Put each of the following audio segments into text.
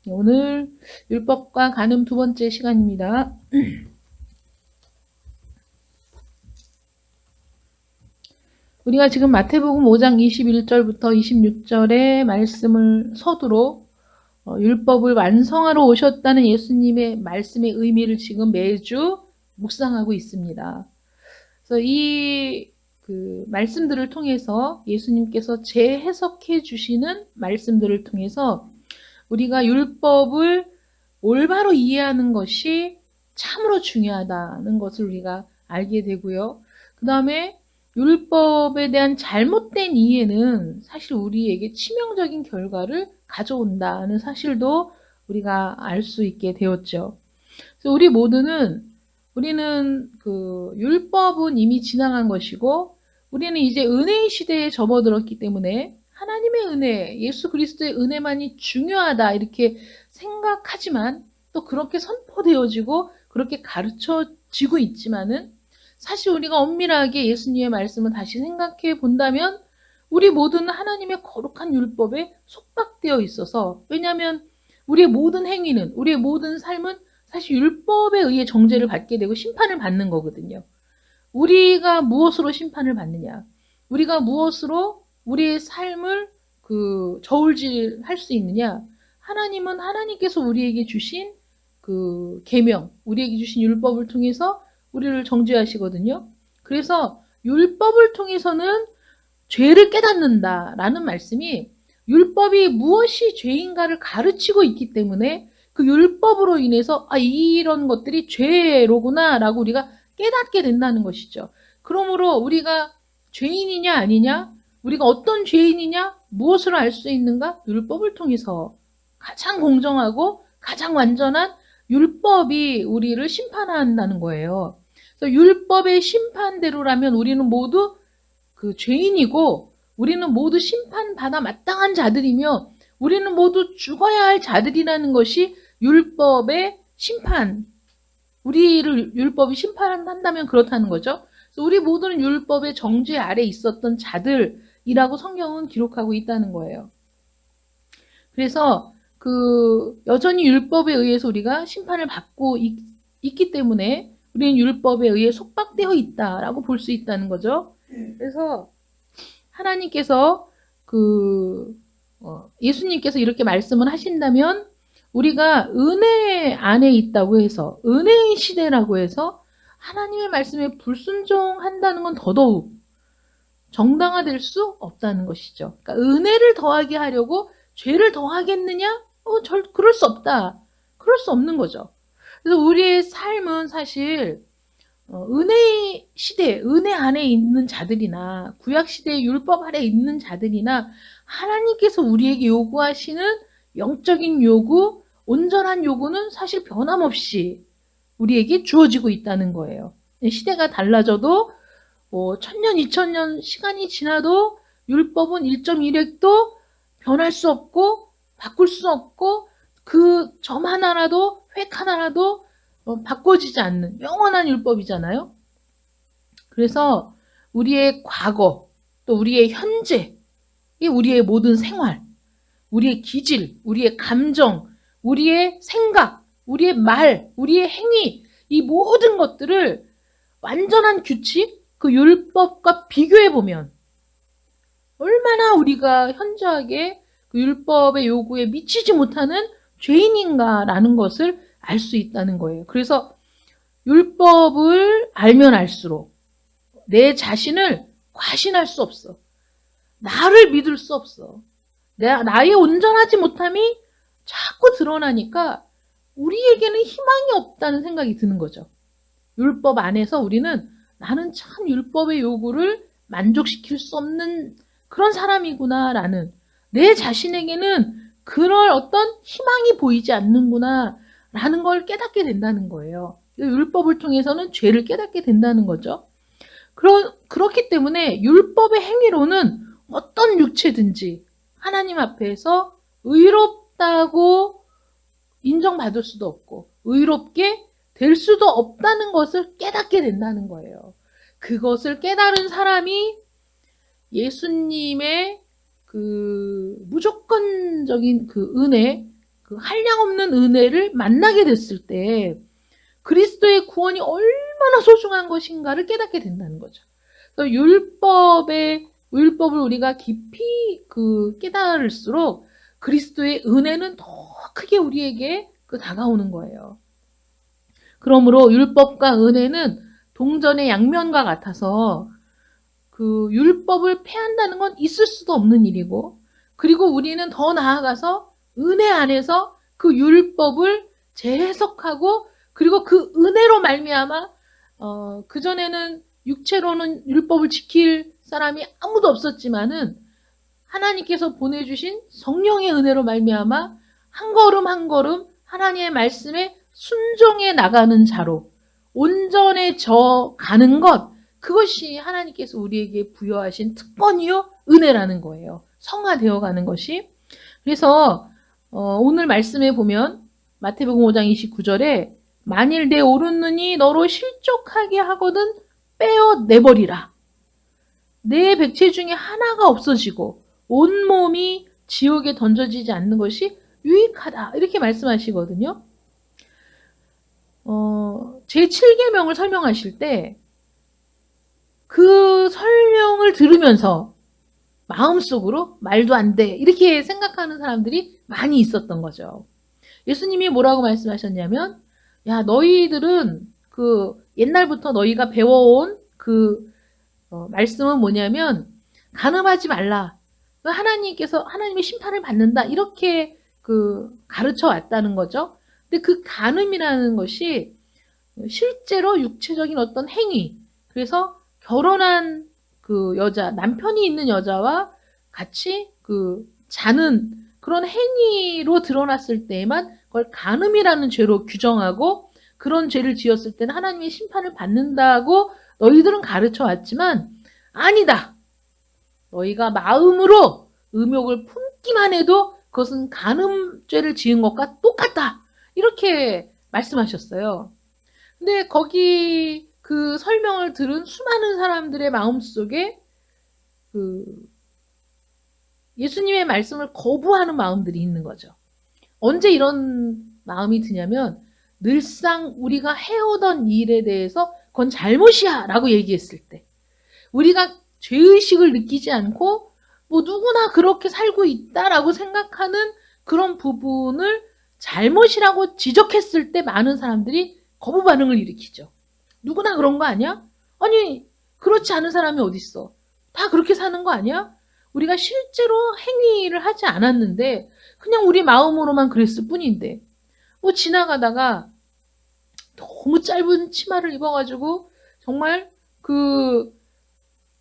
오늘 율법과 간음 두 번째 시간입니다. 우리가 지금 마태복음 5장 21절부터 26절의 말씀을 서두로 율법을 완성하러 오셨다는 예수님의 말씀의 의미를 지금 매주 묵상하고 있습니다. 그래서 이 말씀들을 통해서 예수님께서 재해석해 주시는 말씀들을 통해서 우리가 율법을 올바로 이해하는 것이 참으로 중요하다는 것을 우리가 알게 되고요. 그 다음에 율법에 대한 잘못된 이해는 사실 우리에게 치명적인 결과를 가져온다는 사실도 우리가 알 수 있게 되었죠. 그래서 우리는 율법은 이미 지나간 것이고 우리는 이제 은혜의 시대에 접어들었기 때문에 하나님의 은혜, 예수 그리스도의 은혜만이 중요하다 이렇게 생각하지만 또 그렇게 선포되어지고 그렇게 가르쳐지고 있지만은 사실 우리가 엄밀하게 예수님의 말씀을 다시 생각해 본다면 우리 모두는 하나님의 거룩한 율법에 속박되어 있어서, 왜냐하면 우리의 모든 행위는, 우리의 모든 삶은 사실 율법에 의해 정죄를 받게 되고 심판을 받는 거거든요. 우리가 무엇으로 심판을 받느냐? 우리가 무엇으로 우리의 삶을 저울질할 수 있느냐? 하나님은 하나님께서 우리에게 주신 계명, 우리에게 주신 율법을 통해서 우리를 정죄하시거든요. 그래서 율법을 통해서는 죄를 깨닫는다라는 말씀이 율법이 무엇이 죄인가를 가르치고 있기 때문에 그 율법으로 인해서 이런 것들이 죄로구나라고 우리가 깨닫게 된다는 것이죠. 그러므로 우리가 죄인이냐 아니냐, 우리가 어떤 죄인이냐, 무엇을 알 수 있는가? 율법을 통해서 가장 공정하고 가장 완전한 율법이 우리를 심판한다는 거예요. 그래서 율법의 심판대로라면 우리는 모두 죄인이고 우리는 모두 심판받아 마땅한 자들이며 우리는 모두 죽어야 할 자들이라는 것이 율법의 심판, 우리를 율법이 심판한다면 그렇다는 거죠. 그래서 우리 모두는 율법의 정죄 아래 있었던 자들이라고 성경은 기록하고 있다는 거예요. 그래서 여전히 율법에 의해서 우리가 심판을 받고 있기 때문에 우리는 율법에 의해 속박되어 있다라고 볼 수 있다는 거죠. 그래서 하나님께서 예수님께서 이렇게 말씀을 하신다면 우리가 은혜 안에 있다고 해서, 은혜의 시대라고 해서 하나님의 말씀에 불순종한다는 건 더더욱 정당화될 수 없다는 것이죠. 그러니까 은혜를 더하게 하려고 죄를 더하겠느냐? 그럴 수 없다. 그럴 수 없는 거죠. 그래서 우리의 삶은 사실 은혜의 시대, 은혜 안에 있는 자들이나 구약 시대의 율법 아래 있는 자들이나 하나님께서 우리에게 요구하시는 영적인 요구, 온전한 요구는 사실 변함없이 우리에게 주어지고 있다는 거예요. 시대가 달라져도 1000년, 2000년 시간이 지나도 율법은 1.1획도 변할 수 없고 바꿀 수 없고 그 점 하나라도 획 하나라도 바꿔지지 않는 영원한 율법이잖아요. 그래서 우리의 과거, 또 우리의 현재, 우리의 모든 생활, 우리의 기질, 우리의 감정, 우리의 생각, 우리의 말, 우리의 행위, 이 모든 것들을 완전한 규칙, 그 율법과 비교해보면 얼마나 우리가 현저하게 그 율법의 요구에 미치지 못하는 죄인인가라는 것을 알 수 있다는 거예요. 그래서 율법을 알면 알수록 내 자신을 과신할 수 없어. 나를 믿을 수 없어. 나의 온전하지 못함이 자꾸 드러나니까 우리에게는 희망이 없다는 생각이 드는 거죠. 율법 안에서 우리는 나는 참 율법의 요구를 만족시킬 수 없는 그런 사람이구나라는, 내 자신에게는 그럴 어떤 희망이 보이지 않는구나 라는 걸 깨닫게 된다는 거예요. 율법을 통해서는 죄를 깨닫게 된다는 거죠. 그렇기 때문에 율법의 행위로는 어떤 육체든지 하나님 앞에서 의롭다고 인정받을 수도 없고 의롭게 될 수도 없다는 것을 깨닫게 된다는 거예요. 그것을 깨달은 사람이 예수님의 무조건적인 은혜, 그 한량없는 은혜를 만나게 됐을 때 그리스도의 구원이 얼마나 소중한 것인가를 깨닫게 된다는 거죠. 그래서 율법을 우리가 깊이 깨달을수록 그리스도의 은혜는 더 크게 우리에게 다가오는 거예요. 그러므로 율법과 은혜는 동전의 양면과 같아서 율법을 폐한다는 건 있을 수도 없는 일이고, 그리고 우리는 더 나아가서 은혜 안에서 그 율법을 재해석하고, 그리고 그 은혜로 말미암아 그전에는 육체로는 율법을 지킬 사람이 아무도 없었지만은 하나님께서 보내주신 성령의 은혜로 말미암아 한 걸음 한 걸음 하나님의 말씀에 순종해 나가는 자로 온전해져 가는 것, 그것이 하나님께서 우리에게 부여하신 특권이요 은혜라는 거예요. 성화되어 가는 것이. 그래서 오늘 말씀에 보면 마태복음 5장 29절에 만일 내 오른눈이 너로 실족하게 하거든 빼어내버리라. 내 백체 중에 하나가 없어지고 온몸이 지옥에 던져지지 않는 것이 유익하다. 이렇게 말씀하시거든요. 제7계명을 설명하실 때 그 설명을 들으면서 마음속으로 말도 안 돼. 이렇게 생각하는 사람들이 많이 있었던 거죠. 예수님이 뭐라고 말씀하셨냐면, 야, 너희들은 옛날부터 너희가 배워온 말씀은 뭐냐면, 가늠하지 말라. 하나님의 심판을 받는다. 이렇게 가르쳐 왔다는 거죠. 근데 그 가늠이라는 것이 실제로 육체적인 어떤 행위, 그래서 결혼한 여자, 남편이 있는 여자와 같이 자는 그런 행위로 드러났을 때에만 그걸 간음이라는 죄로 규정하고, 그런 죄를 지었을 때는 하나님의 심판을 받는다고 너희들은 가르쳐 왔지만 아니다. 너희가 마음으로 음욕을 품기만 해도 그것은 간음죄를 지은 것과 똑같다. 이렇게 말씀하셨어요. 근데 거기 그 설명을 들은 수많은 사람들의 마음속에 예수님의 말씀을 거부하는 마음들이 있는 거죠. 언제 이런 마음이 드냐면, 늘상 우리가 해오던 일에 대해서 그건 잘못이야 라고 얘기했을 때, 우리가 죄의식을 느끼지 않고 뭐 누구나 그렇게 살고 있다라고 생각하는 그런 부분을 잘못이라고 지적했을 때 많은 사람들이 거부 반응을 일으키죠. 누구나 그런 거 아니야? 아니, 그렇지 않은 사람이 어딨어? 다 그렇게 사는 거 아니야? 우리가 실제로 행위를 하지 않았는데 그냥 우리 마음으로만 그랬을 뿐인데, 뭐 지나가다가 너무 짧은 치마를 입어가지고 정말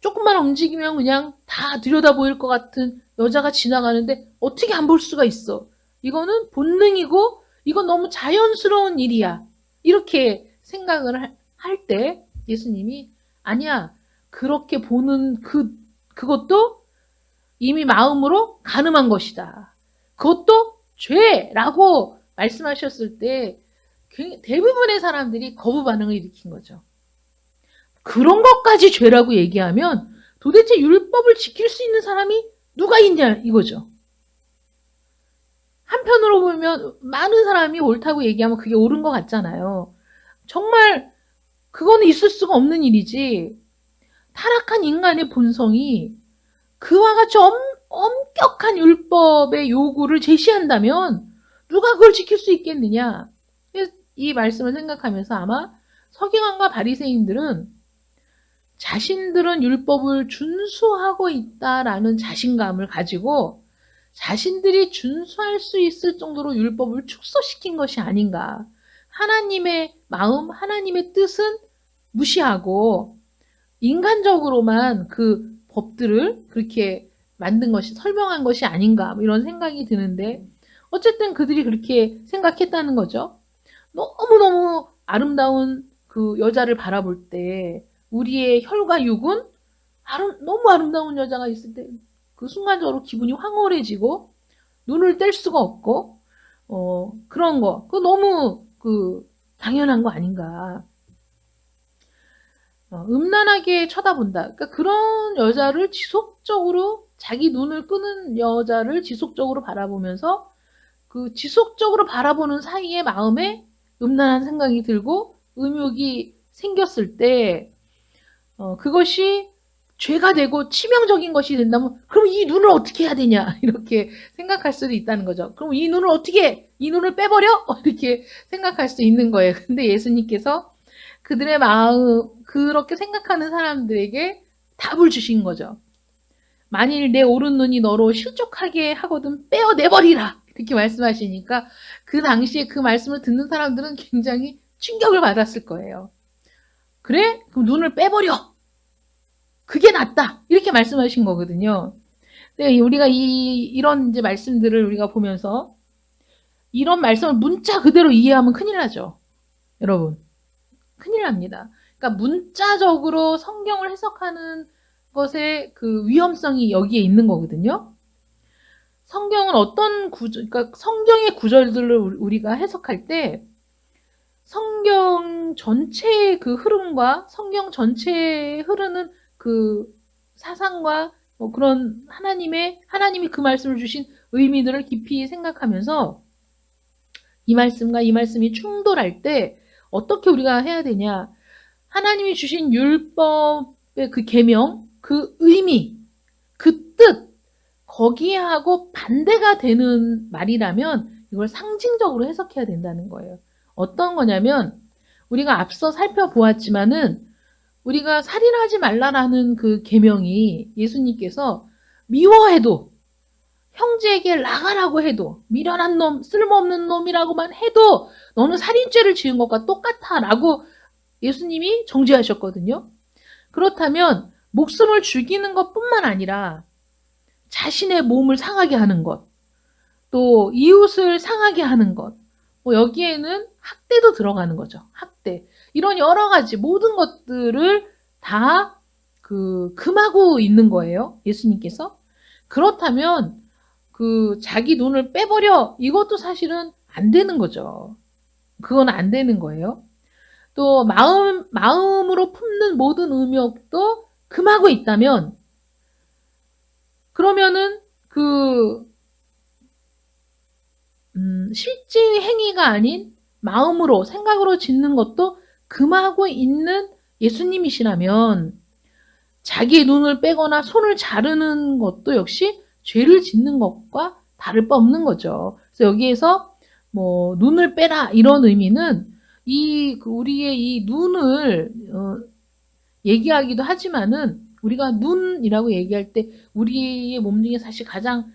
조금만 움직이면 그냥 다 들여다 보일 것 같은 여자가 지나가는데 어떻게 안 볼 수가 있어? 이거는 본능이고 이건 너무 자연스러운 일이야. 이렇게 생각을 할 때 예수님이, 아니야, 그렇게 보는 그것도 이미 마음으로 간음한 것이다. 그것도 죄라고 말씀하셨을 때 대부분의 사람들이 거부 반응을 일으킨 거죠. 그런 것까지 죄라고 얘기하면 도대체 율법을 지킬 수 있는 사람이 누가 있냐 이거죠. 한편으로 보면 많은 사람이 옳다고 얘기하면 그게 옳은 것 같잖아요. 정말 그거는 있을 수가 없는 일이지. 타락한 인간의 본성이 그와 같이 엄격한 율법의 요구를 제시한다면 누가 그걸 지킬 수 있겠느냐. 이 말씀을 생각하면서 아마 서기관과 바리새인들은 자신들은 율법을 준수하고 있다라는 자신감을 가지고 자신들이 준수할 수 있을 정도로 율법을 축소시킨 것이 아닌가. 하나님의 마음, 하나님의 뜻은 무시하고 인간적으로만 그 법들을 그렇게 만든 것이, 설명한 것이 아닌가, 이런 생각이 드는데, 어쨌든 그들이 그렇게 생각했다는 거죠. 너무너무 아름다운 그 여자를 바라볼 때 우리의 혈과 육은 너무 아름다운 여자가 있을 때 그 순간적으로 기분이 황홀해지고 눈을 뗄 수가 없고 그런 거, 그거 너무 당연한 거 아닌가. 음란하게 쳐다본다. 그러니까 그런 여자를 지속적으로, 자기 눈을 끄는 여자를 지속적으로 바라보면서 그 지속적으로 바라보는 사이에 마음에 음란한 생각이 들고 음욕이 생겼을 때 그것이 죄가 되고 치명적인 것이 된다면 그럼 이 눈을 어떻게 해야 되냐 이렇게 생각할 수도 있다는 거죠. 그럼 이 눈을 어떻게 해? 이 눈을 빼버려? 이렇게 생각할 수 있는 거예요. 근데 예수님께서 그들의 마음 그렇게 생각하는 사람들에게 답을 주신 거죠. 만일 내 오른 눈이 너로 실족하게 하거든 빼어내버리라 이렇게 말씀하시니까 그 당시에 그 말씀을 듣는 사람들은 굉장히 충격을 받았을 거예요. 그래? 그럼 눈을 빼버려. 그게 낫다. 이렇게 말씀하신 거거든요. 근데 우리가 이런 이제 말씀들을 우리가 보면서 이런 말씀을 문자 그대로 이해하면 큰일 나죠. 여러분. 큰일 납니다. 그러니까 문자적으로 성경을 해석하는 것의 그 위험성이 여기에 있는 거거든요. 성경은 어떤 그러니까 성경의 구절들을 우리가 해석할 때 성경 전체의 그 흐름과 성경 전체에 흐르는 그 사상과 뭐 그런 하나님이 그 말씀을 주신 의미들을 깊이 생각하면서 이 말씀과 이 말씀이 충돌할 때 어떻게 우리가 해야 되냐? 하나님이 주신 율법의 그 계명, 그 의미, 그 뜻, 거기하고 반대가 되는 말이라면 이걸 상징적으로 해석해야 된다는 거예요. 어떤 거냐면 우리가 앞서 살펴보았지만은 우리가 살인하지 말라라는 그 계명이 예수님께서 미워해도 형제에게 나가라고 해도 미련한 놈, 쓸모없는 놈이라고만 해도 너는 살인죄를 지은 것과 똑같아 라고 예수님이 정죄하셨거든요. 그렇다면 목숨을 죽이는 것뿐만 아니라 자신의 몸을 상하게 하는 것, 또 이웃을 상하게 하는 것, 뭐 여기에는 학대도 들어가는 거죠. 학대. 이런 여러 가지 모든 것들을 다 금하고 있는 거예요. 예수님께서. 그렇다면 자기 눈을 빼버려 이것도 사실은 안 되는 거죠. 그건 안 되는 거예요. 또 마음으로 품는 모든 음욕도 금하고 있다면 그러면은 실제 행위가 아닌 마음으로 생각으로 짓는 것도 금하고 있는 예수님이시라면 자기의 눈을 빼거나 손을 자르는 것도 역시 죄를 짓는 것과 다를 바 없는 거죠. 그래서 여기에서 뭐 눈을 빼라 이런 의미는 우리의 이 눈을 얘기하기도 하지만은 우리가 눈이라고 얘기할 때 우리의 몸 중에 사실 가장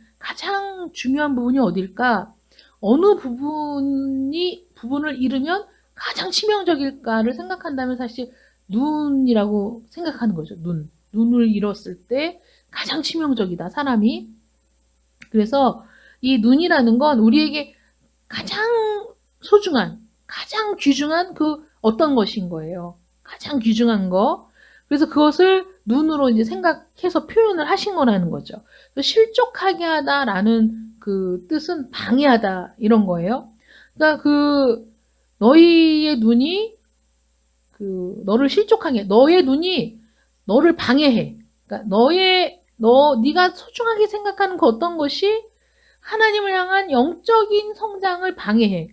중요한 부분이 어딜까? 어느 부분을 잃으면 가장 치명적일까를 생각한다면 사실 눈이라고 생각하는 거죠. 눈을 잃었을 때 가장 치명적이다, 사람이. 그래서 이 눈이라는 건 우리에게 가장 소중한, 가장 귀중한 그 어떤 것인 거예요. 가장 귀중한 거. 그래서 그것을 눈으로 이제 생각해서 표현을 하신 거라는 거죠. 실족하게 하다라는 그 뜻은 방해하다 이런 거예요. 그러니까 너희의 눈이 너를 실족하게, 너의 눈이 너를 방해해. 그러니까 네가 소중하게 생각하는 그 어떤 것이 하나님을 향한 영적인 성장을 방해해.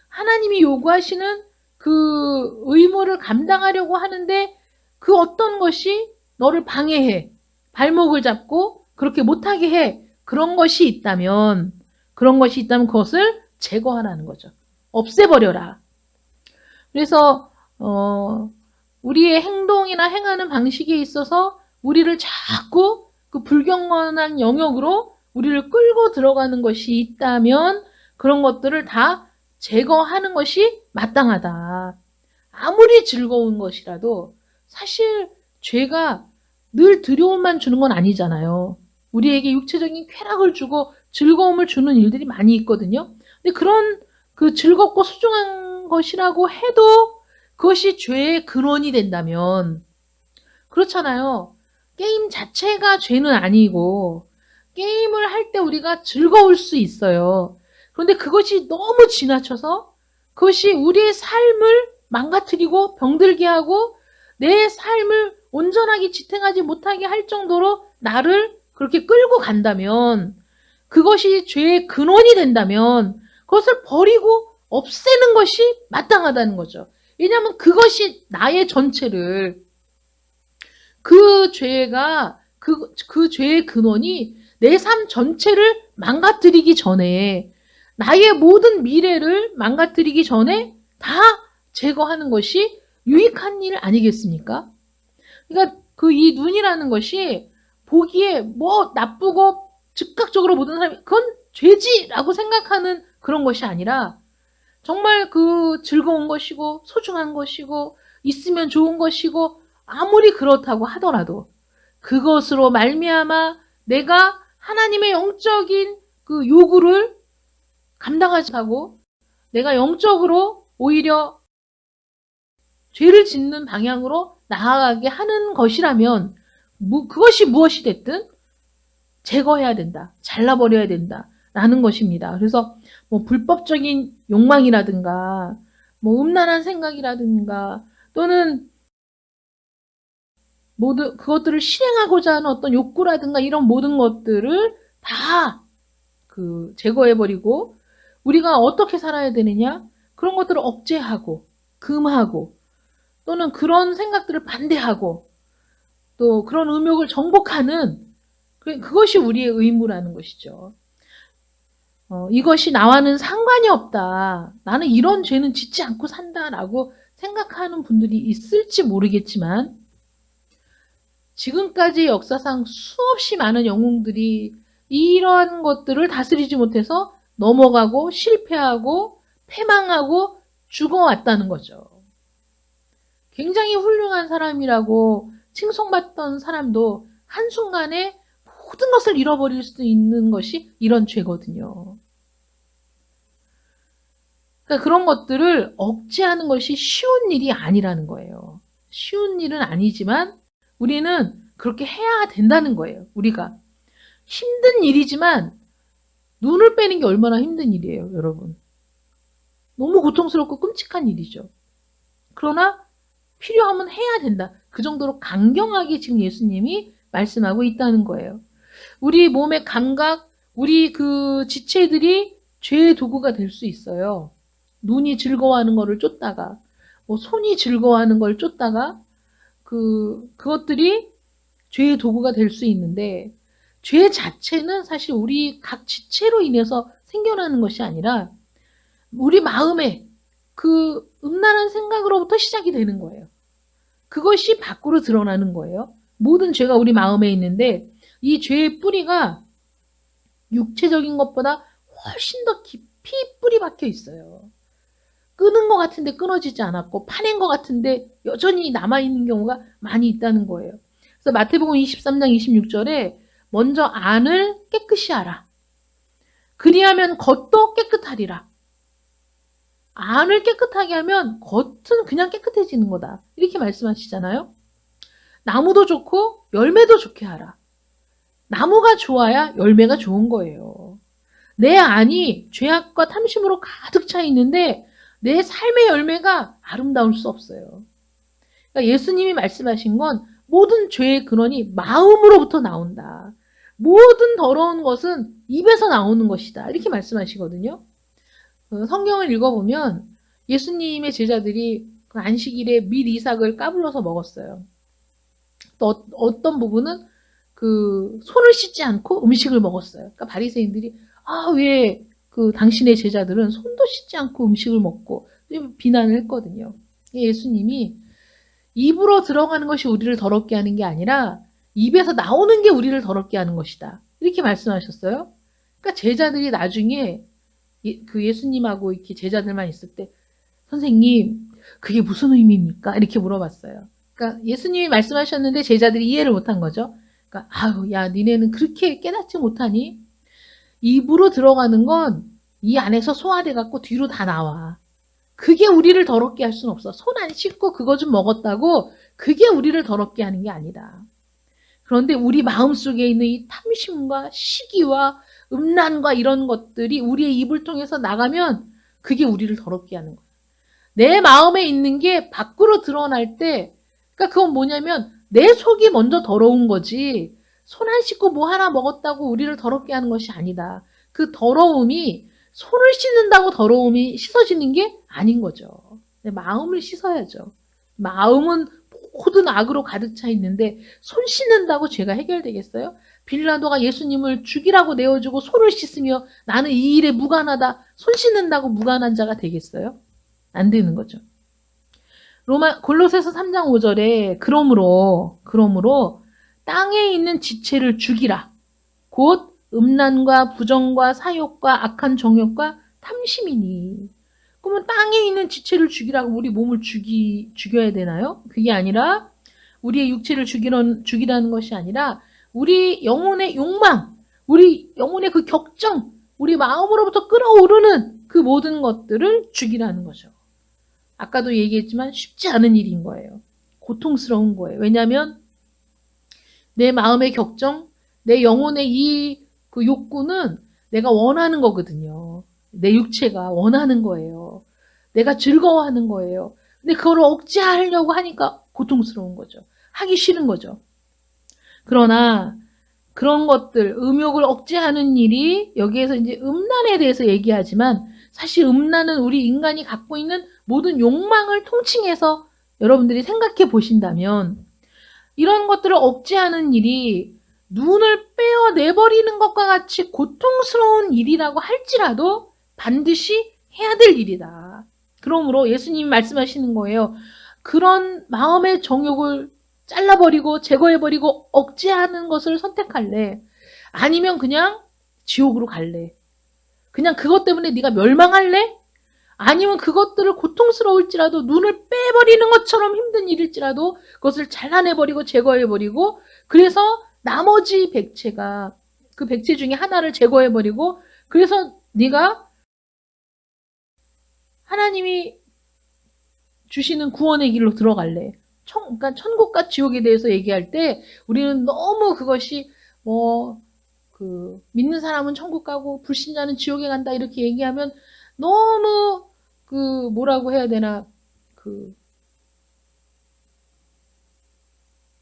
하나님이 요구하시는 그 의무를 감당하려고 하는데 그 어떤 것이 너를 방해해. 발목을 잡고 그렇게 못하게 해. 그런 것이 있다면 그것을 제거하라는 거죠. 없애버려라. 그래서 우리의 행동이나 행하는 방식에 있어서 우리를 자꾸 그 불경건한 영역으로 우리를 끌고 들어가는 것이 있다면 그런 것들을 다 제거하는 것이 마땅하다. 아무리 즐거운 것이라도 사실 죄가 늘 두려움만 주는 건 아니잖아요. 우리에게 육체적인 쾌락을 주고 즐거움을 주는 일들이 많이 있거든요. 근데 그런 즐겁고 소중한 것이라고 해도 그것이 죄의 근원이 된다면 그렇잖아요. 게임 자체가 죄는 아니고 게임을 할 때 우리가 즐거울 수 있어요. 그런데 그것이 너무 지나쳐서 그것이 우리의 삶을 망가뜨리고 병들게 하고 내 삶을 온전하게 지탱하지 못하게 할 정도로 나를 그렇게 끌고 간다면 그것이 죄의 근원이 된다면 그것을 버리고 없애는 것이 마땅하다는 거죠. 왜냐하면 그것이 나의 전체를, 그 죄가, 그 죄의 근원이 내 삶 전체를 망가뜨리기 전에, 나의 모든 미래를 망가뜨리기 전에 다 제거하는 것이 유익한 일 아니겠습니까? 그러니까 그 이 눈이라는 것이 보기에 뭐 나쁘고 즉각적으로 모든 사람이 그건 죄지라고 생각하는 그런 것이 아니라 정말 그 즐거운 것이고 소중한 것이고 있으면 좋은 것이고 아무리 그렇다고 하더라도 그것으로 말미암아 내가 하나님의 영적인 그 요구를 감당하지 못하고 내가 영적으로 오히려 죄를 짓는 방향으로 나아가게 하는 것이라면 그것이 무엇이 됐든 제거해야 된다. 잘라버려야 된다. 라는 것입니다. 그래서 뭐 불법적인 욕망이라든가 뭐 음란한 생각이라든가 또는 모든 그것들을 실행하고자 하는 어떤 욕구라든가 이런 모든 것들을 다 제거해버리고 우리가 어떻게 살아야 되느냐? 그런 것들을 억제하고 금하고 또는 그런 생각들을 반대하고 또 그런 음욕을 정복하는 그것이 우리의 의무라는 것이죠. 이것이 나와는 상관이 없다. 나는 이런 죄는 짓지 않고 산다라고 생각하는 분들이 있을지 모르겠지만 지금까지 역사상 수없이 많은 영웅들이 이러한 것들을 다스리지 못해서 넘어가고 실패하고 패망하고 죽어왔다는 거죠. 굉장히 훌륭한 사람이라고 칭송받던 사람도 한순간에 모든 것을 잃어버릴 수 있는 것이 이런 죄거든요. 그러니까 그런 것들을 억제하는 것이 쉬운 일이 아니라는 거예요. 쉬운 일은 아니지만 우리는 그렇게 해야 된다는 거예요. 우리가. 힘든 일이지만 눈을 빼는 게 얼마나 힘든 일이에요, 여러분. 너무 고통스럽고 끔찍한 일이죠. 그러나 필요하면 해야 된다. 그 정도로 강경하게 지금 예수님이 말씀하고 있다는 거예요. 우리 몸의 감각, 우리 그 지체들이 죄의 도구가 될 수 있어요. 눈이 즐거워하는 거를 쫓다가, 뭐 손이 즐거워하는 걸 쫓다가, 그것들이 죄의 도구가 될 수 있는데, 죄 자체는 사실 우리 각 지체로 인해서 생겨나는 것이 아니라, 우리 마음에 그 음란한 생각으로부터 시작이 되는 거예요. 그것이 밖으로 드러나는 거예요. 모든 죄가 우리 마음에 있는데, 이 죄의 뿌리가 육체적인 것보다 훨씬 더 깊이 뿌리 박혀 있어요. 끊은 것 같은데 끊어지지 않았고 파낸 것 같은데 여전히 남아있는 경우가 많이 있다는 거예요. 그래서 마태복음 23장 26절에 먼저 안을 깨끗이 하라. 그리하면 겉도 깨끗하리라. 안을 깨끗하게 하면 겉은 그냥 깨끗해지는 거다. 이렇게 말씀하시잖아요. 나무도 좋고 열매도 좋게 하라. 나무가 좋아야 열매가 좋은 거예요. 내 안이 죄악과 탐심으로 가득 차 있는데 내 삶의 열매가 아름다울 수 없어요. 그러니까 예수님이 말씀하신 건 모든 죄의 근원이 마음으로부터 나온다. 모든 더러운 것은 입에서 나오는 것이다. 이렇게 말씀하시거든요. 성경을 읽어보면 예수님의 제자들이 그 안식일에 밀 이삭을 까불러서 먹었어요. 또 어떤 부분은 그 손을 씻지 않고 음식을 먹었어요. 그러니까 바리새인들이 왜 그 당신의 제자들은 손도 씻지 않고 음식을 먹고 비난을 했거든요. 예수님이 입으로 들어가는 것이 우리를 더럽게 하는 게 아니라 입에서 나오는 게 우리를 더럽게 하는 것이다. 이렇게 말씀하셨어요. 그러니까 제자들이 나중에 그 예수님하고 이렇게 제자들만 있을 때 선생님 그게 무슨 의미입니까? 이렇게 물어봤어요. 그러니까 예수님이 말씀하셨는데 제자들이 이해를 못한 거죠. 그러니까 야 니네는 그렇게 깨닫지 못하니? 입으로 들어가는 건 이 안에서 소화돼 갖고 뒤로 다 나와. 그게 우리를 더럽게 할 수는 없어. 손 안 씻고 그거 좀 먹었다고 그게 우리를 더럽게 하는 게 아니다. 그런데 우리 마음속에 있는 이 탐심과 시기와 음란과 이런 것들이 우리의 입을 통해서 나가면 그게 우리를 더럽게 하는 거야. 내 마음에 있는 게 밖으로 드러날 때 그러니까 그건 뭐냐면 내 속이 먼저 더러운 거지 손 안 씻고 뭐 하나 먹었다고 우리를 더럽게 하는 것이 아니다. 그 더러움이 손을 씻는다고 더러움이 씻어지는 게 아닌 거죠. 마음을 씻어야죠. 마음은 모든 악으로 가득 차 있는데 손 씻는다고 죄가 해결되겠어요? 빌라도가 예수님을 죽이라고 내어주고 손을 씻으며 나는 이 일에 무관하다. 손 씻는다고 무관한 자가 되겠어요? 안 되는 거죠. 골로새서 3장 5절에 그러므로 땅에 있는 지체를 죽이라. 곧 음란과 부정과 사욕과 악한 정욕과 탐심이니. 그러면 땅에 있는 지체를 죽이라고 우리 몸을 죽여야 되나요? 그게 아니라 우리의 육체를 죽이라는 것이 아니라 우리 영혼의 욕망, 우리 영혼의 그 격정, 우리 마음으로부터 끓어오르는 그 모든 것들을 죽이라는 거죠. 아까도 얘기했지만 쉽지 않은 일인 거예요. 고통스러운 거예요. 왜냐하면 내 마음의 격정, 내 영혼의 그 욕구는 내가 원하는 거거든요. 내 육체가 원하는 거예요. 내가 즐거워하는 거예요. 근데 그걸 억제하려고 하니까 고통스러운 거죠. 하기 싫은 거죠. 그러나 그런 것들, 음욕을 억제하는 일이 여기에서 이제 음란에 대해서 얘기하지만 사실 음란은 우리 인간이 갖고 있는 모든 욕망을 통칭해서 여러분들이 생각해 보신다면 이런 것들을 억제하는 일이 눈을 빼어내버리는 것과 같이 고통스러운 일이라고 할지라도 반드시 해야 될 일이다. 그러므로 예수님이 말씀하시는 거예요. 그런 마음의 정욕을 잘라버리고 제거해버리고 억제하는 것을 선택할래? 아니면 그냥 지옥으로 갈래? 그냥 그것 때문에 네가 멸망할래? 아니면 그것들을 고통스러울지라도 눈을 빼버리는 것처럼 힘든 일일지라도 그것을 잘라내버리고 제거해버리고 그래서 나머지 백체가 그 백체 중에 하나를 제거해버리고 그래서 네가 하나님이 주시는 구원의 길로 들어갈래. 그러니까 천국과 지옥에 대해서 얘기할 때 우리는 너무 그것이 믿는 사람은 천국 가고 불신자는 지옥에 간다 이렇게 얘기하면 너무 뭐라고 해야 되나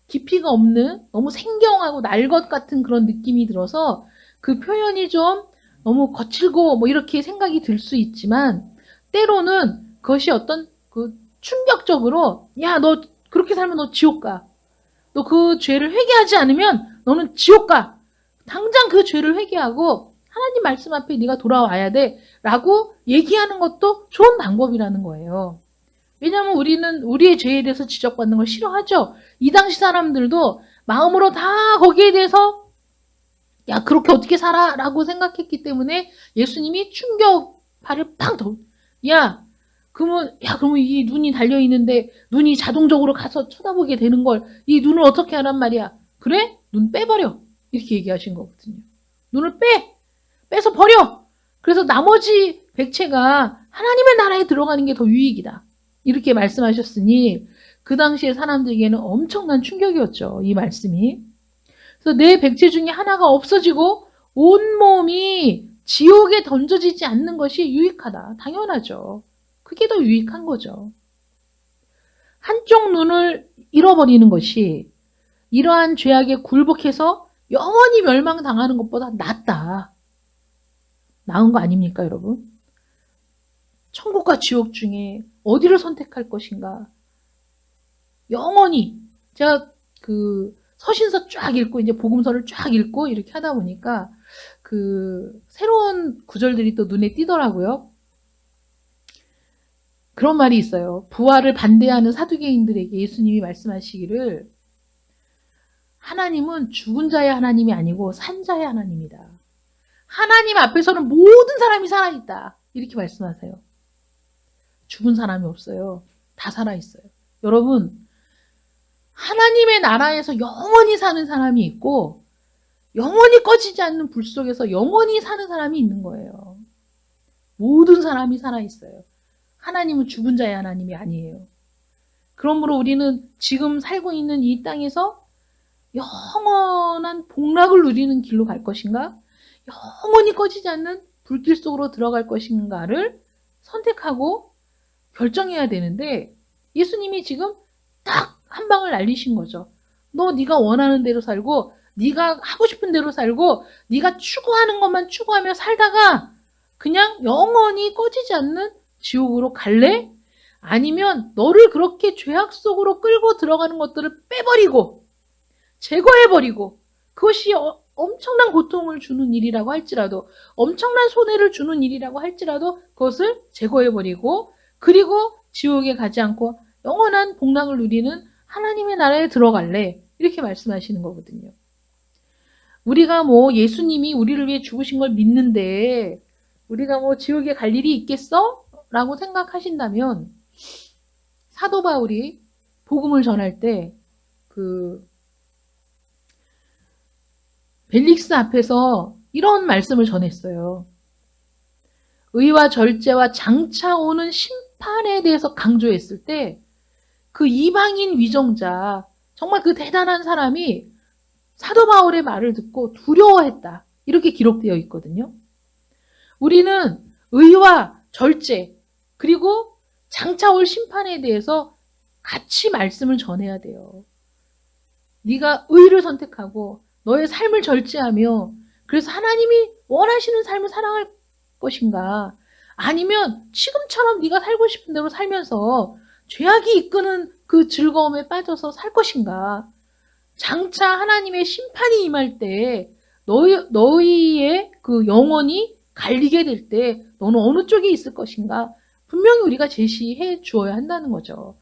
깊이가 없는 너무 생경하고 날 것 같은 그런 느낌이 들어서 그 표현이 좀 너무 거칠고 뭐 이렇게 생각이 들 수 있지만 때로는 그것이 어떤 충격적으로 야, 너 그렇게 살면 너 지옥 가. 너 그 죄를 회개하지 않으면 너는 지옥 가. 당장 그 죄를 회개하고 하나님 말씀 앞에 네가 돌아와야 돼. 라고 얘기하는 것도 좋은 방법이라는 거예요. 왜냐하면 우리는 우리의 죄에 대해서 지적받는 걸 싫어하죠. 이 당시 사람들도 마음으로 다 거기에 대해서 야, 그렇게 어떻게 살아? 라고 생각했기 때문에 예수님이 충격파를 팡 더. 그러면 이 눈이 달려있는데 눈이 자동적으로 가서 쳐다보게 되는 걸 이 눈을 어떻게 하란 말이야. 그래? 눈 빼버려. 이렇게 얘기하신 거거든요. 눈을 빼서 버려. 그래서 나머지 백체가 하나님의 나라에 들어가는 게 더 유익이다. 이렇게 말씀하셨으니 그 당시에 사람들에게는 엄청난 충격이었죠. 이 말씀이. 그래서 내 백체 중에 하나가 없어지고 온 몸이 지옥에 던져지지 않는 것이 유익하다. 당연하죠. 그게 더 유익한 거죠. 한쪽 눈을 잃어버리는 것이 이러한 죄악에 굴복해서 영원히 멸망당하는 것보다 낫다. 나은 거 아닙니까, 여러분? 천국과 지옥 중에 어디를 선택할 것인가? 영원히 제가 서신서 쫙 읽고 이제 복음서를 쫙 읽고 이렇게 하다 보니까 새로운 구절들이 또 눈에 띄더라고요. 그런 말이 있어요. 부활을 반대하는 사두개인들에게 예수님이 말씀하시기를 하나님은 죽은 자의 하나님이 아니고 산 자의 하나님이다. 하나님 앞에서는 모든 사람이 살아있다. 이렇게 말씀하세요. 죽은 사람이 없어요. 다 살아있어요. 여러분, 하나님의 나라에서 영원히 사는 사람이 있고 영원히 꺼지지 않는 불 속에서 영원히 사는 사람이 있는 거예요. 모든 사람이 살아있어요. 하나님은 죽은 자의 하나님이 아니에요. 그러므로 우리는 지금 살고 있는 이 땅에서 영원한 복락을 누리는 길로 갈 것인가? 영원히 꺼지지 않는 불길 속으로 들어갈 것인가를 선택하고 결정해야 되는데 예수님이 지금 딱 한 방을 날리신 거죠. 너 네가 원하는 대로 살고 네가 하고 싶은 대로 살고 네가 추구하는 것만 추구하며 살다가 그냥 영원히 꺼지지 않는 지옥으로 갈래? 아니면 너를 그렇게 죄악 속으로 끌고 들어가는 것들을 빼버리고 제거해버리고 그것이 엄청난 고통을 주는 일이라고 할지라도 엄청난 손해를 주는 일이라고 할지라도 그것을 제거해버리고 그리고 지옥에 가지 않고 영원한 복락을 누리는 하나님의 나라에 들어갈래? 이렇게 말씀하시는 거거든요. 우리가 뭐 예수님이 우리를 위해 죽으신 걸 믿는데 우리가 뭐 지옥에 갈 일이 있겠어? 라고 생각하신다면 사도 바울이 복음을 전할 때 그 벨릭스 앞에서 이런 말씀을 전했어요. 의와 절제와 장차 오는 심판에 대해서 강조했을 때 그 이방인 위정자 정말 그 대단한 사람이 사도 바울의 말을 듣고 두려워했다. 이렇게 기록되어 있거든요. 우리는 의와 절제 그리고 장차 올 심판에 대해서 같이 말씀을 전해야 돼요. 네가 의를 선택하고 너의 삶을 절제하며 그래서 하나님이 원하시는 삶을 살아갈 것인가? 아니면 지금처럼 네가 살고 싶은 대로 살면서 죄악이 이끄는 그 즐거움에 빠져서 살 것인가? 장차 하나님의 심판이 임할 때 너희의 그 영혼이 갈리게 될 때 너는 어느 쪽에 있을 것인가? 분명히 우리가 제시해 주어야 한다는 거죠.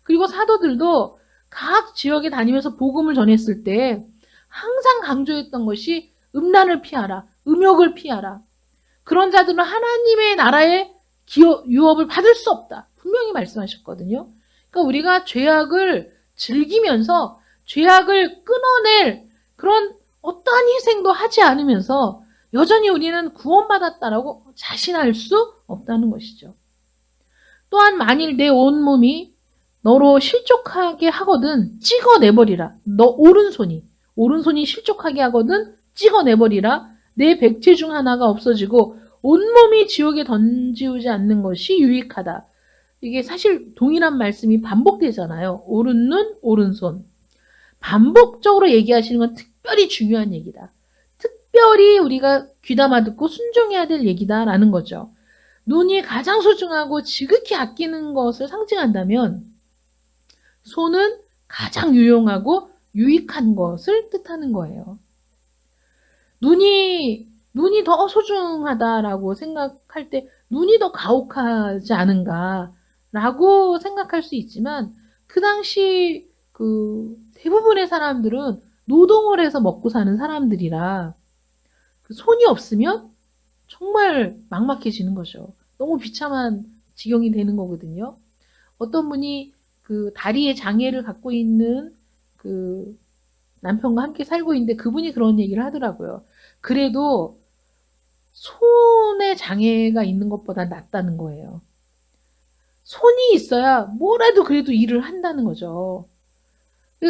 그리고 사도들도 각 지역에 다니면서 복음을 전했을 때 항상 강조했던 것이 음란을 피하라, 음욕을 피하라. 그런 자들은 하나님의 나라의 유업을 받을 수 없다. 분명히 말씀하셨거든요. 그러니까 우리가 죄악을 즐기면서 죄악을 끊어낼 그런 어떠한 희생도 하지 않으면서 여전히 우리는 구원받았다라고 자신할 수 없다는 것이죠. 또한 만일 내 온몸이 너로 실족하게 하거든 찍어내버리라. 너 오른손이 실족하게 하거든 찍어내버리라. 내 백체 중 하나가 없어지고 온몸이 지옥에 던지우지 않는 것이 유익하다. 이게 사실 동일한 말씀이 반복되잖아요. 오른 눈, 오른손. 반복적으로 얘기하시는 건 특별히 중요한 얘기다. 특별히 우리가 귀담아 듣고 순종해야 될 얘기다라는 거죠. 눈이 가장 소중하고 지극히 아끼는 것을 상징한다면 손은 가장 유용하고 유익한 것을 뜻하는 거예요. 눈이 더 소중하다라고 생각할 때 눈이 더 가혹하지 않은가라고 생각할 수 있지만 그 당시 그 대부분의 사람들은 노동을 해서 먹고 사는 사람들이라 그 손이 없으면 정말 막막해지는 거죠. 너무 비참한 지경이 되는 거거든요. 어떤 분이 그 다리에 장애를 갖고 있는 그 남편과 함께 살고 있는데 그분이 그런 얘기를 하더라고요. 그래도 손에 장애가 있는 것보다 낫다는 거예요. 손이 있어야 뭐라도 그래도 일을 한다는 거죠.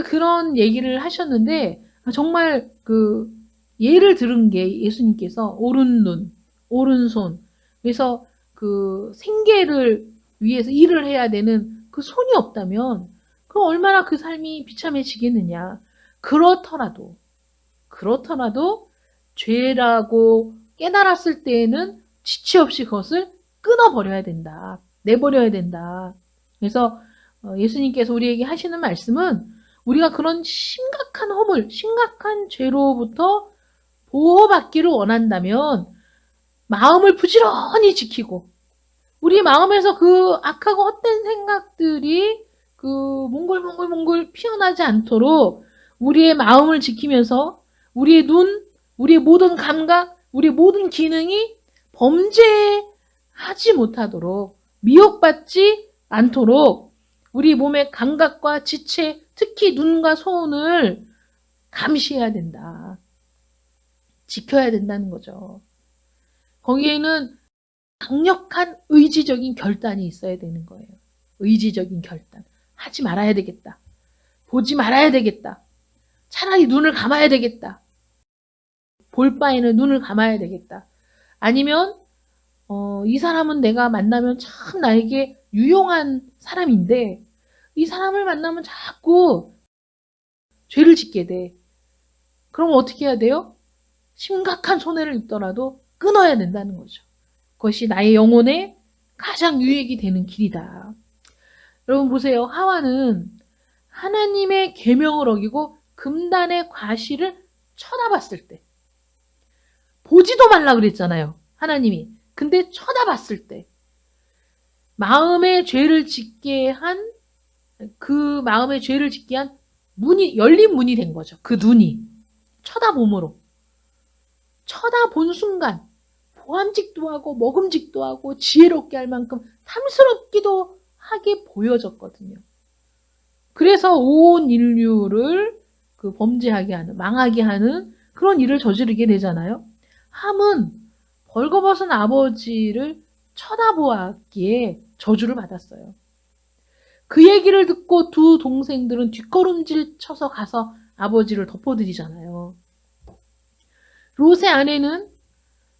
그런 얘기를 하셨는데 정말 그 예를 들은 게 예수님께서 오른 눈, 오른손 그래서 그 생계를 위해서 일을 해야 되는 그 손이 없다면 그럼 얼마나 그 삶이 비참해지겠느냐. 그렇더라도 죄라고 깨달았을 때에는 지체 없이 그것을 끊어버려야 된다. 내버려야 된다. 그래서 예수님께서 우리에게 하시는 말씀은 우리가 그런 심각한 허물, 심각한 죄로부터 보호받기를 원한다면 마음을 부지런히 지키고 우리 마음에서 그 악하고 헛된 생각들이 그 몽골 피어나지 않도록 우리의 마음을 지키면서 우리의 눈, 우리의 모든 감각, 우리의 모든 기능이 범죄하지 못하도록 미혹받지 않도록 우리 몸의 감각과 지체, 특히 눈과 손을 감시해야 된다. 지켜야 된다는 거죠. 거기에는 강력한 의지적인 결단이 있어야 되는 거예요. 의지적인 결단. 하지 말아야 되겠다. 보지 말아야 되겠다. 차라리 눈을 감아야 되겠다. 볼 바에는 눈을 감아야 되겠다. 아니면 이 사람은 내가 만나면 참 나에게 유용한 사람인데 이 사람을 만나면 자꾸 죄를 짓게 돼. 그럼 어떻게 해야 돼요? 심각한 손해를 입더라도 끊어야 된다는 거죠. 그것이 나의 영혼에 가장 유익이 되는 길이다. 여러분 보세요. 하와는 하나님의 계명을 어기고 금단의 과실을 쳐다봤을 때, 보지도 말라 그랬잖아요. 하나님이. 근데 쳐다봤을 때 마음에 죄를 짓게 한 문이 열린 문이 된 거죠. 그 눈이 쳐다봄으로 쳐다본 순간 보암직도 하고 먹음직도 하고 지혜롭게 할 만큼 탐스럽기도 하게 보여졌거든요. 그래서 온 인류를 그 범죄하게 하는, 망하게 하는 그런 일을 저지르게 되잖아요. 함은 벌거벗은 아버지를 쳐다보았기에 저주를 받았어요. 그 얘기를 듣고 두 동생들은 뒷걸음질 쳐서 가서 아버지를 덮어드리잖아요. 롯의 아내는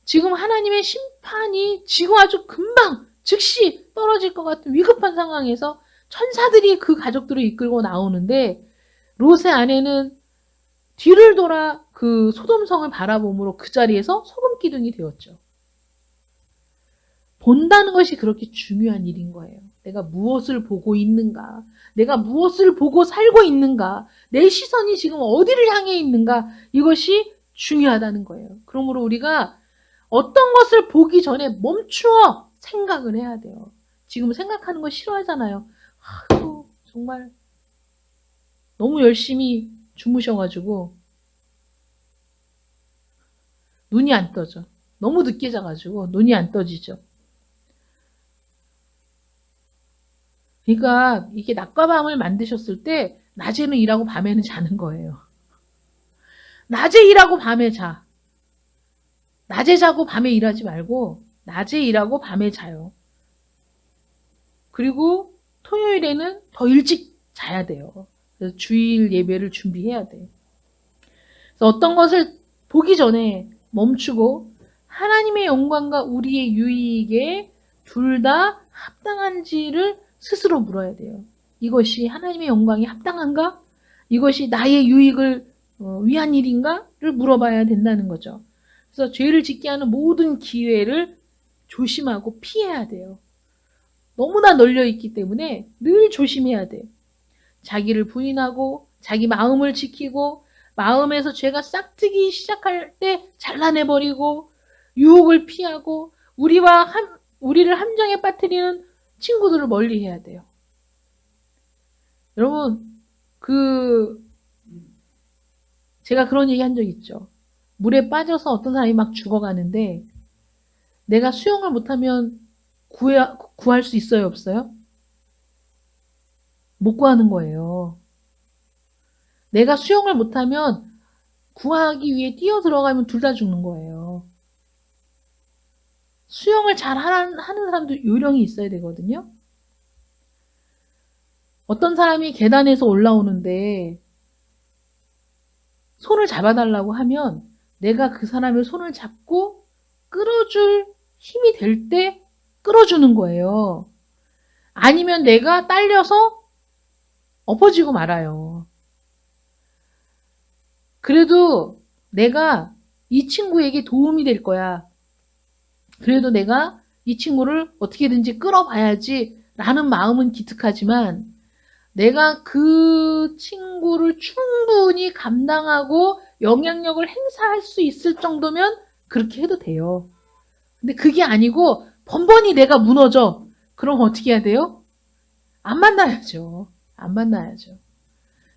지금 하나님의 심판이 지금 아주 금방 즉시 떨어질 것 같은 위급한 상황에서 천사들이 그 가족들을 이끌고 나오는데 롯의 아내는 뒤를 돌아 그 소돔성을 바라봄으로 그 자리에서 소금 기둥이 되었죠. 본다는 것이 그렇게 중요한 일인 거예요. 내가 무엇을 보고 있는가? 내가 무엇을 보고 살고 있는가? 내 시선이 지금 어디를 향해 있는가? 이것이 중요하다는 거예요. 그러므로 우리가 어떤 것을 보기 전에 멈추어 생각을 해야 돼요. 지금 생각하는 거 싫어하잖아요. 아이고, 정말 너무 열심히 주무셔가지고 눈이 안 떠져. 너무 늦게 자가지고 눈이 안 떠지죠. 그러니까 이게 낮과 밤을 만드셨을 때 낮에는 일하고 밤에는 자는 거예요. 낮에 일하고 밤에 자. 낮에 자고 밤에 일하지 말고 낮에 일하고 밤에 자요. 그리고 토요일에는 더 일찍 자야 돼요. 그래서 주일 예배를 준비해야 돼. 그래서 어떤 것을 보기 전에 멈추고 하나님의 영광과 우리의 유익에 둘 다 합당한지를 스스로 물어야 돼요. 이것이 하나님의 영광이 합당한가? 이것이 나의 유익을 위한 일인가?를 물어봐야 된다는 거죠. 그래서 죄를 짓게 하는 모든 기회를 조심하고 피해야 돼요. 너무나 널려 있기 때문에 늘 조심해야 돼요. 자기를 부인하고 자기 마음을 지키고 마음에서 죄가 싹트기 시작할 때 잘라내버리고 유혹을 피하고 우리를 함정에 빠뜨리는 친구들을 멀리해야 돼요. 여러분, 제가 그런 얘기 한 적 있죠. 물에 빠져서 어떤 사람이 막 죽어가는데 내가 수영을 못하면 구할 수 있어요, 없어요? 못 구하는 거예요. 내가 수영을 못하면 구하기 위해 뛰어 들어가면 둘 다 죽는 거예요. 수영을 잘 하는 사람도 요령이 있어야 되거든요. 어떤 사람이 계단에서 올라오는데 손을 잡아달라고 하면 내가 그 사람의 손을 잡고 끌어줄 힘이 될 때 끌어주는 거예요. 아니면 내가 딸려서 엎어지고 말아요. 그래도 내가 이 친구에게 도움이 될 거야. 그래도 내가 이 친구를 어떻게든지 끌어봐야지 라는 마음은 기특하지만 내가 그 친구를 충분히 감당하고 영향력을 행사할 수 있을 정도면 그렇게 해도 돼요. 근데 그게 아니고 번번이 내가 무너져. 그럼 어떻게 해야 돼요? 안 만나야죠. 안 만나야죠.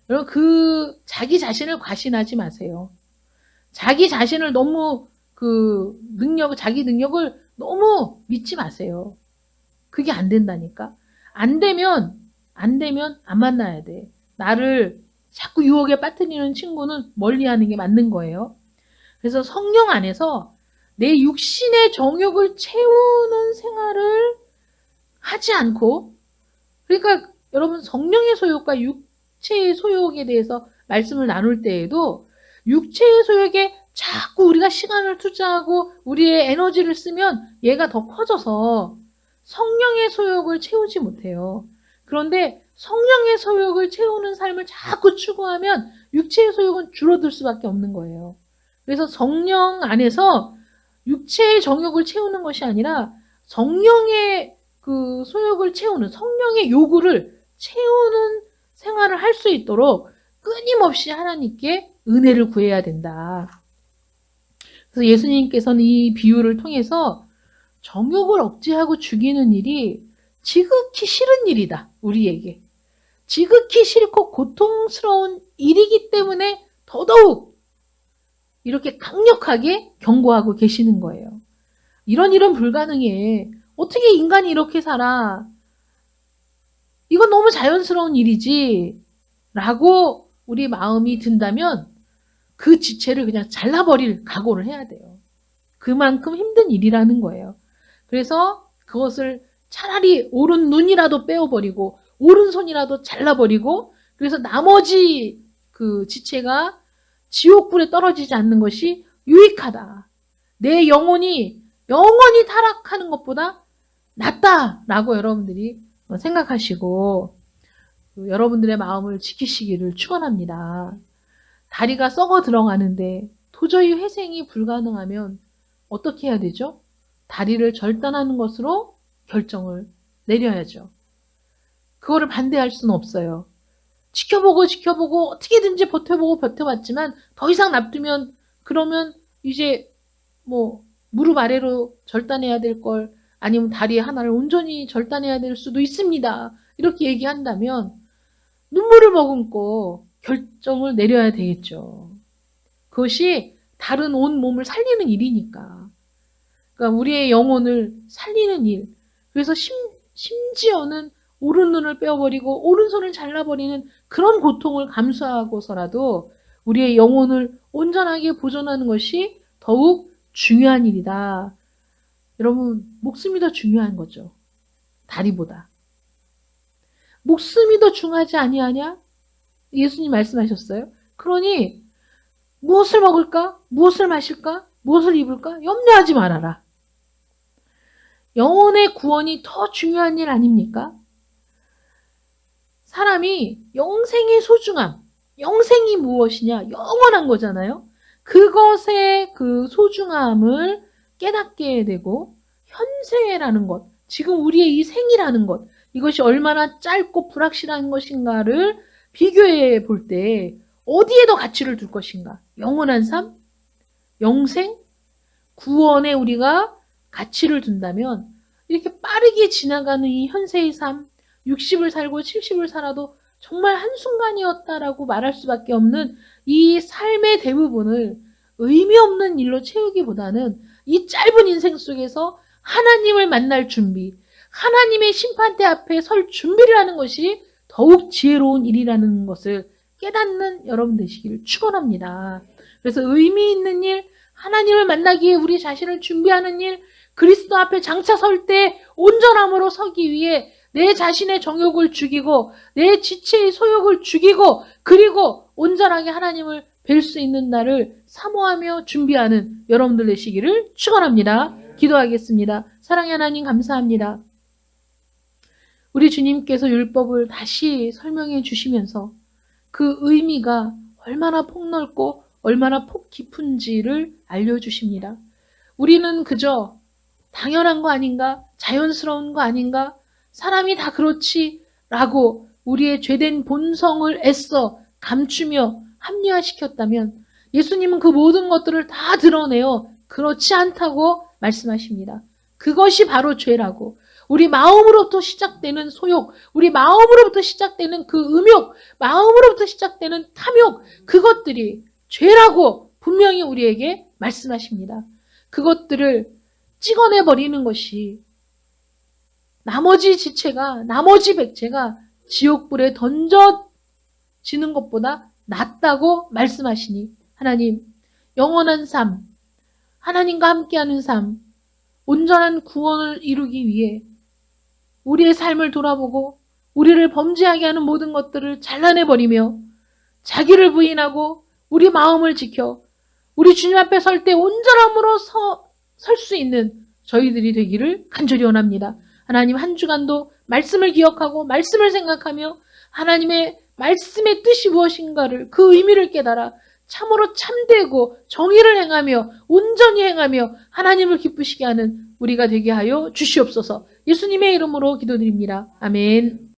여러분 자기 자신을 과신하지 마세요. 자기 자신을 너무 자기 능력을 너무 믿지 마세요. 그게 안 된다니까. 안 되면 안 만나야 돼. 나를 자꾸 유혹에 빠뜨리는 친구는 멀리하는 게 맞는 거예요. 그래서 성령 안에서 내 육신의 정욕을 채우는 생활을 하지 않고, 그러니까 여러분 성령의 소욕과 육체의 소욕에 대해서 말씀을 나눌 때에도 육체의 소욕에 자꾸 우리가 시간을 투자하고 우리의 에너지를 쓰면 얘가 더 커져서 성령의 소욕을 채우지 못해요. 그런데 성령의 소욕을 채우는 삶을 자꾸 추구하면 육체의 소욕은 줄어들 수밖에 없는 거예요. 그래서 성령 안에서 육체의 정욕을 채우는 것이 아니라 성령의 그 소욕을 채우는, 성령의 요구를 채우는 생활을 할 수 있도록 끊임없이 하나님께 은혜를 구해야 된다. 그래서 예수님께서는 이 비유를 통해서 정욕을 억제하고 죽이는 일이 지극히 싫은 일이다. 우리에게. 지극히 싫고 고통스러운 일이기 때문에 더더욱 이렇게 강력하게 경고하고 계시는 거예요. 이런 일은 불가능해. 어떻게 인간이 이렇게 살아? 이건 너무 자연스러운 일이지. 라고 우리 마음이 든다면 그 지체를 그냥 잘라버릴 각오를 해야 돼요. 그만큼 힘든 일이라는 거예요. 그래서 그것을 차라리 오른 눈이라도 빼어버리고 오른손이라도 잘라버리고 그래서 나머지 그 지체가 지옥불에 떨어지지 않는 것이 유익하다. 내 영혼이 영원히 타락하는 것보다 낫다라고 여러분들이 생각하시고 여러분들의 마음을 지키시기를 축원합니다. 다리가 썩어 들어가는데 도저히 회생이 불가능하면 어떻게 해야 되죠? 다리를 절단하는 것으로 결정을 내려야죠. 그거를 반대할 수는 없어요. 지켜보고 어떻게든지 버텨봤지만 더 이상 놔두면 그러면 이제 뭐 무릎 아래로 절단해야 될 걸 아니면 다리 하나를 온전히 절단해야 될 수도 있습니다. 이렇게 얘기한다면 눈물을 머금고 결정을 내려야 되겠죠. 그것이 다른 온 몸을 살리는 일이니까. 그러니까 우리의 영혼을 살리는 일. 그래서 심지어는 오른 눈을 빼어버리고 오른손을 잘라버리는 그런 고통을 감수하고서라도 우리의 영혼을 온전하게 보존하는 것이 더욱 중요한 일이다. 여러분, 목숨이 더 중요한 거죠. 다리보다. 목숨이 더 중요하지 아니하냐? 예수님 말씀하셨어요. 그러니 무엇을 먹을까? 무엇을 마실까? 무엇을 입을까? 염려하지 말아라. 영혼의 구원이 더 중요한 일 아닙니까? 사람이 영생의 소중함, 영생이 무엇이냐? 영원한 거잖아요. 그것의 그 소중함을 깨닫게 되고 현세라는 것, 지금 우리의 이 생이라는 것, 이것이 얼마나 짧고 불확실한 것인가를 비교해 볼 때 어디에 더 가치를 둘 것인가? 영원한 삶? 영생? 구원에 우리가 가치를 둔다면 이렇게 빠르게 지나가는 이 현세의 삶, 60을 살고 70을 살아도 정말 한순간이었다라고 말할 수밖에 없는 이 삶의 대부분을 의미 없는 일로 채우기보다는 이 짧은 인생 속에서 하나님을 만날 준비, 하나님의 심판대 앞에 설 준비를 하는 것이 더욱 지혜로운 일이라는 것을 깨닫는 여러분 되시기를 축원합니다. 그래서 의미 있는 일, 하나님을 만나기 위해 우리 자신을 준비하는 일, 그리스도 앞에 장차 설 때 온전함으로 서기 위해 내 자신의 정욕을 죽이고 내 지체의 소욕을 죽이고 그리고 온전하게 하나님을 뵐 수 있는 날을 사모하며 준비하는 여러분들 되시기를 축원합니다. 기도하겠습니다. 사랑의 하나님 감사합니다. 우리 주님께서 율법을 다시 설명해 주시면서 그 의미가 얼마나 폭넓고 얼마나 폭 깊은지를 알려주십니다. 우리는 그저 당연한 거 아닌가? 자연스러운 거 아닌가? 사람이 다 그렇지? 라고 우리의 죄된 본성을 애써 감추며 합리화시켰다면 예수님은 그 모든 것들을 다 드러내어 그렇지 않다고 말씀하십니다. 그것이 바로 죄라고. 우리 마음으로부터 시작되는 소욕, 우리 마음으로부터 시작되는 그 음욕, 마음으로부터 시작되는 탐욕, 그것들이 죄라고 분명히 우리에게 말씀하십니다. 그것들을 찍어내버리는 것이 나머지 지체가, 나머지 백체가 지옥불에 던져지는 것보다 낫다고 말씀하시니 하나님, 영원한 삶, 하나님과 함께하는 삶, 온전한 구원을 이루기 위해 우리의 삶을 돌아보고 우리를 범죄하게 하는 모든 것들을 잘라내버리며 자기를 부인하고 우리 마음을 지켜 우리 주님 앞에 설 때 온전함으로 설 수 있는 저희들이 되기를 간절히 원합니다. 하나님 한 주간도 말씀을 기억하고 말씀을 생각하며 하나님의 말씀의 뜻이 무엇인가를 그 의미를 깨달아 참으로 참되고 정의를 행하며 온전히 행하며 하나님을 기쁘시게 하는 우리가 되게 하여 주시옵소서. 예수님의 이름으로 기도드립니다. 아멘.